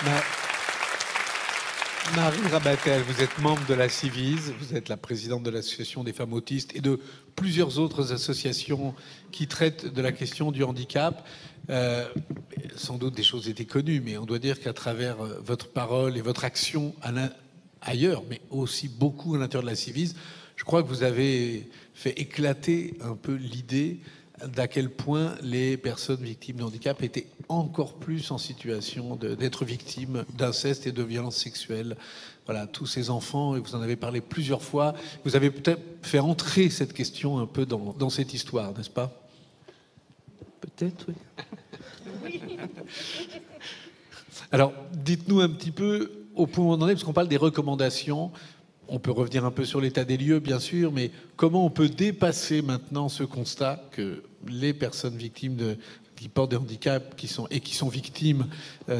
Ma- Marie Rabatel, vous êtes membre de la Civise, vous êtes la présidente de l'Association des femmes autistes et de plusieurs autres associations qui traitent de la question du handicap. Sans doute des choses étaient connues, mais on doit dire qu'à travers votre parole et votre action ailleurs, mais aussi beaucoup à l'intérieur de la Civise, je crois que vous avez fait éclater un peu l'idée d'à quel point les personnes victimes de handicap étaient encore plus en situation d'être victimes d'inceste et de violences sexuelles. Voilà, tous ces enfants, et vous en avez parlé plusieurs fois, vous avez peut-être fait entrer cette question un peu dans cette histoire, n'est-ce pas? Peut-être, oui. Alors, dites-nous un petit peu au point où on en est, parce qu'on parle des recommandations. On peut revenir un peu sur l'état des lieux, bien sûr, mais comment on peut dépasser maintenant ce constat que les personnes victimes qui portent des handicaps qui sont victimes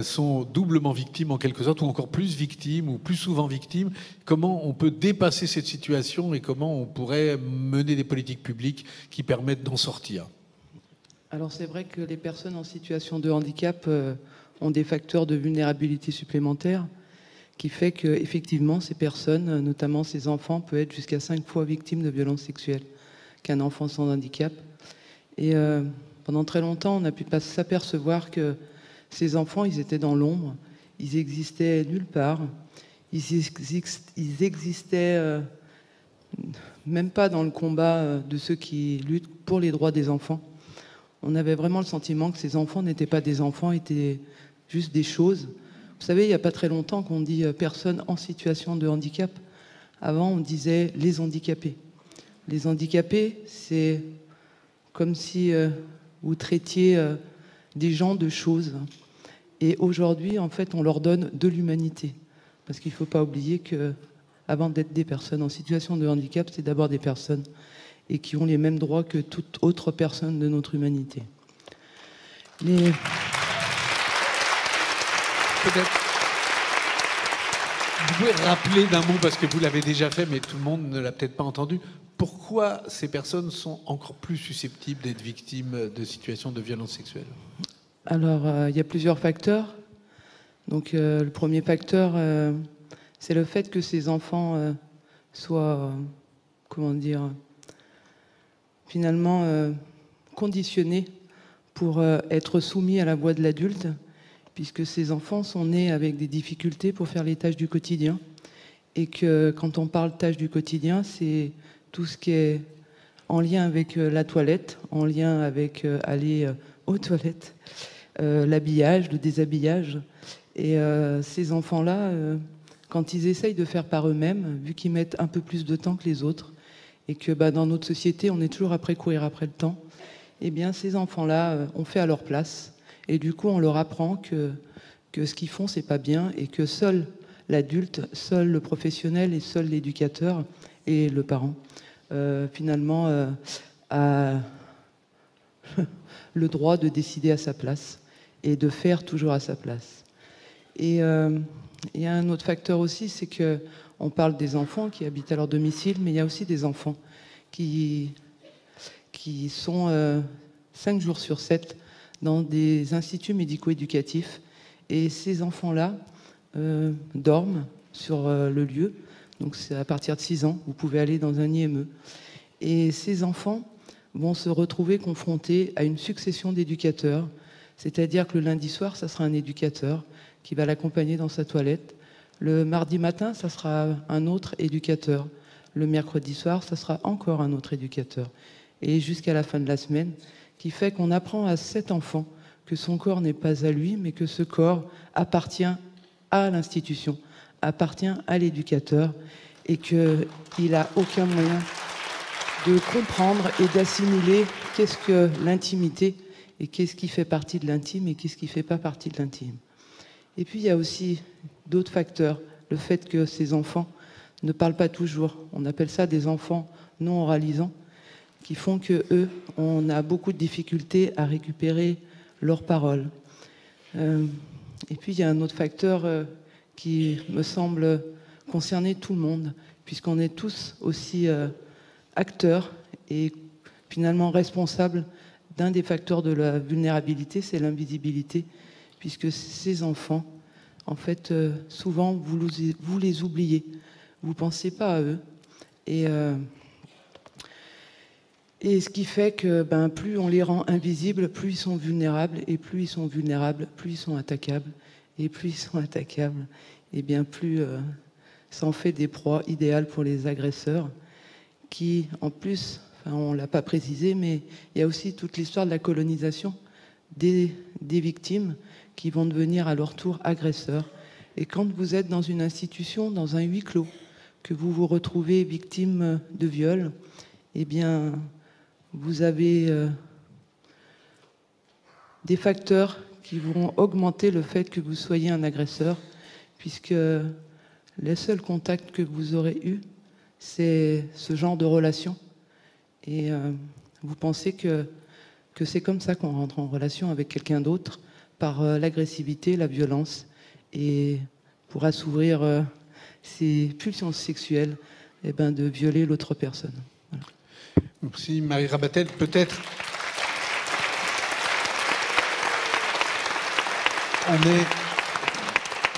sont doublement victimes en quelque sorte, ou encore plus victimes, ou plus souvent victimes. Comment on peut dépasser cette situation et comment on pourrait mener des politiques publiques qui permettent d'en sortir? Alors c'est vrai que les personnes en situation de handicap ont des facteurs de vulnérabilité supplémentaires qui fait qu'effectivement, ces personnes, notamment ces enfants, peuvent être jusqu'à 5 fois victimes de violences sexuelles qu'un enfant sans handicap. Et pendant très longtemps, on a pu pas s'apercevoir que ces enfants, ils étaient dans l'ombre, ils existaient nulle part, ils existaient même pas dans le combat de ceux qui luttent pour les droits des enfants. On avait vraiment le sentiment que ces enfants n'étaient pas des enfants, étaient juste des choses. Vous savez, il n'y a pas très longtemps qu'on dit personnes en situation de handicap. Avant, on disait les handicapés. Les handicapés, c'est comme si vous traitiez des gens de choses. Et aujourd'hui, en fait, on leur donne de l'humanité. Parce qu'il ne faut pas oublier que, avant d'être des personnes en situation de handicap, c'est d'abord des personnes et qui ont les mêmes droits que toute autre personne de notre humanité. Mais... Peut-être. Vous pouvez rappeler d'un mot, parce que vous l'avez déjà fait, mais tout le monde ne l'a peut-être pas entendu, pourquoi ces personnes sont encore plus susceptibles d'être victimes de situations de violence sexuelle? Alors, il y a plusieurs facteurs. Donc, le premier facteur, c'est le fait que ces enfants soient, comment dire, finalement conditionnés pour être soumis à la voix de l'adulte, puisque ces enfants sont nés avec des difficultés pour faire les tâches du quotidien. Et que quand on parle tâches du quotidien, c'est tout ce qui est en lien avec la toilette, en lien avec aller aux toilettes, l'habillage, le déshabillage. Et ces enfants-là, quand ils essayent de faire par eux-mêmes, vu qu'ils mettent un peu plus de temps que les autres, et que dans notre société, on est toujours courir après le temps, eh bien ces enfants-là ont fait à leur place. Et du coup, on leur apprend que ce qu'ils font, c'est pas bien, et que seul l'adulte, seul le professionnel et seul l'éducateur et le parent, finalement, a le droit de décider à sa place et de faire toujours à sa place. Et il y a un autre facteur aussi, c'est que on parle des enfants qui habitent à leur domicile, mais il y a aussi des enfants qui sont 5 jours sur 7 dans des instituts médico-éducatifs. Et ces enfants-là dorment sur le lieu. Donc c'est à partir de 6 ans, vous pouvez aller dans un IME. Et ces enfants vont se retrouver confrontés à une succession d'éducateurs. C'est-à-dire que le lundi soir, ça sera un éducateur qui va l'accompagner dans sa toilette. Le mardi matin, ça sera un autre éducateur. Le mercredi soir, ça sera encore un autre éducateur. Et jusqu'à la fin de la semaine, qui fait qu'on apprend à cet enfant que son corps n'est pas à lui, mais que ce corps appartient à l'institution, appartient à l'éducateur, et qu'il n'a aucun moyen de comprendre et d'assimiler qu'est-ce que l'intimité, et qu'est-ce qui fait partie de l'intime, et qu'est-ce qui ne fait pas partie de l'intime. Et puis il y a aussi d'autres facteurs, le fait que ces enfants ne parlent pas toujours. On appelle ça des enfants non oralisants, qui font qu'eux, on a beaucoup de difficultés à récupérer leurs paroles. Et puis il y a un autre facteur qui me semble concerner tout le monde, puisqu'on est tous aussi acteurs et finalement responsables d'un des facteurs de la vulnérabilité, c'est l'invisibilité, puisque ces enfants en fait, souvent, vous les oubliez. Vous ne pensez pas à eux. Et ce qui fait que plus on les rend invisibles, plus ils sont vulnérables. Et plus ils sont vulnérables, plus ils sont attaquables. Et plus ils sont attaquables, et bien plus ça en fait des proies idéales pour les agresseurs qui, en plus, on ne l'a pas précisé, mais il y a aussi toute l'histoire de la colonisation des victimes qui vont devenir à leur tour agresseurs. Et quand vous êtes dans une institution, dans un huis clos, que vous vous retrouvez victime de viol, eh bien, vous avez des facteurs qui vont augmenter le fait que vous soyez un agresseur, puisque les seuls contacts que vous aurez eus, c'est ce genre de relation. Et vous pensez que c'est comme ça qu'on rentre en relation avec quelqu'un d'autre, par l'agressivité, la violence, et pour assouvir ses pulsions sexuelles, eh ben, de violer l'autre personne. Voilà. Merci Marie Rabatel. Peut-être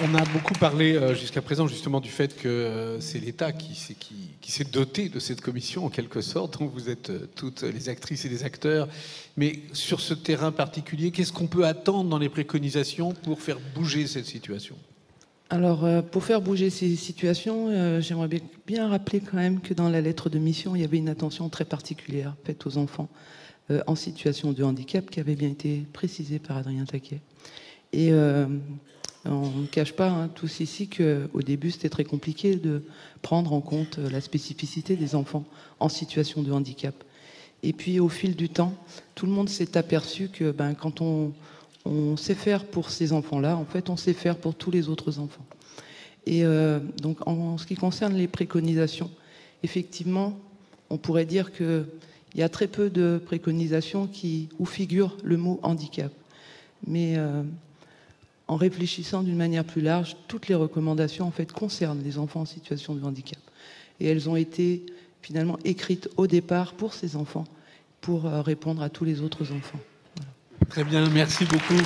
on a beaucoup parlé jusqu'à présent justement du fait que c'est l'État qui s'est doté de cette commission en quelque sorte, dont vous êtes toutes les actrices et les acteurs. Mais sur ce terrain particulier, qu'est-ce qu'on peut attendre dans les préconisations pour faire bouger cette situation ? Alors, pour faire bouger ces situations, j'aimerais bien rappeler quand même que dans la lettre de mission, il y avait une attention très particulière faite aux enfants en situation de handicap qui avait bien été précisée par Adrien Taquet. Et on ne cache pas tous ici qu'au début, c'était très compliqué de prendre en compte la spécificité des enfants en situation de handicap. Et puis, au fil du temps, tout le monde s'est aperçu que quand on sait faire pour ces enfants-là, en fait, on sait faire pour tous les autres enfants. Et donc, en ce qui concerne les préconisations, effectivement, on pourrait dire qu'il y a très peu de préconisations où figure le mot handicap. Mais en réfléchissant d'une manière plus large, toutes les recommandations en fait concernent les enfants en situation de handicap. Et elles ont été finalement écrites au départ pour ces enfants, pour répondre à tous les autres enfants. Voilà. Très bien, merci beaucoup.